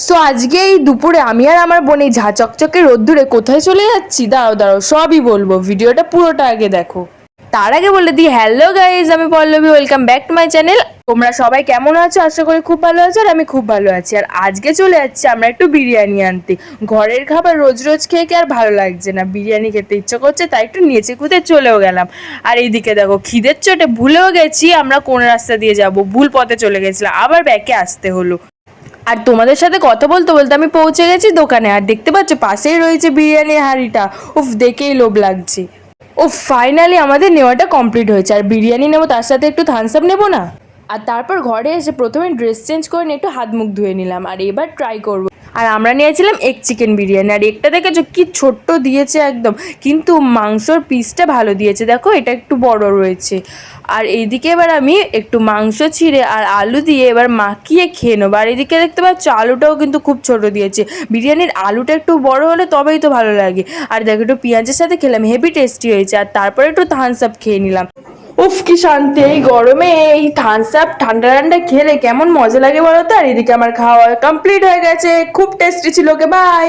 So আজকে এই দুপুরে আমি আর আমার বোন এই ঝাঁ চকচকে রোদ্দুরে কোথায় চলে যাচ্ছি, দাঁড়াও দাঁড়াও সবই বলবো, ভিডিওটা পুরোটা আগে দেখো। তার আগে বলে দিই, হ্যালো গাইজ, আমি Pallabi, welcome back to my channel. তোমরা সবাই কেমন আছো? আশা করি খুব ভালো আছো, আর আমি খুব ভালো আছি। আর আজকে চলে যাচ্ছি আমরা একটু বিরিয়ানি আনতে। ঘরের খাবার রোজ রোজ খেয়ে কি আর ভালো লাগছে না, বিরিয়ানি খেতে ইচ্ছে করছে, তাই একটু নেচে কুদে চলেও গেলাম। আর এইদিকে দেখো, খিদের চোটে ভুলেও গেছি আমরা কোন রাস্তা দিয়ে যাব, ভুল পথে চলে গেছিলাম, আবার ব্যাকে আসতে হলো। আর তোমাদের সাথে কথা বলতে বলতে আমি পৌঁছে গেছি দোকানে, আর দেখতে পাচ্ছ পাশেই রয়েছে বিরিয়ানির হাঁড়িটা। উফ, দেখেই লোভ লাগছে। উফ, ফাইনালি আমাদের নেওয়াটা কমপ্লিট হয়েছে। আর বিরিয়ানি নেবো, তার সাথে একটু থামস আপ নেবো না? আর তারপর ঘরে এসে প্রথমে ড্রেস চেঞ্জ করে নিয়ে একটু হাত মুখ ধুয়ে নিলাম, আর এবার ট্রাই করবো। আর আমরা নিয়েছিলাম এগ চিকেন বিরিয়ানি, আর এগটা দেখেছো কি ছোট্ট দিয়েছে একদম, কিন্তু মাংসর পিসটা ভালো দিয়েছে, দেখো এটা একটু বড় রয়েছে। আর এইদিকে এবার আমি একটু মাংস ছিঁড়ে আর আলু দিয়ে এবার মাখিয়ে খেয়ে নেবো। আর এদিকে দেখতে পাচ্ছ আলুটাও কিন্তু খুব ছোট দিয়েছে, বিরিয়ানির আলুটা একটু বড় হলে তবেই তো ভালো লাগে। আর দেখো একটু পেঁয়াজের সাথে খেলাম, হেভি টেস্টি হয়েছে। আর তারপরে একটু থামস আপ খেয়ে নিলাম। উফ, কি শান্তি! এই গরমে এই থামস আপ ঠান্ডা ঠান্ডা খেলে কেমন মজা লাগে বলো তো। আর এদিকে আমার খাওয়া কমপ্লিট হয়ে গেছে, খুব টেস্টি ছিল। ওকে, বাই।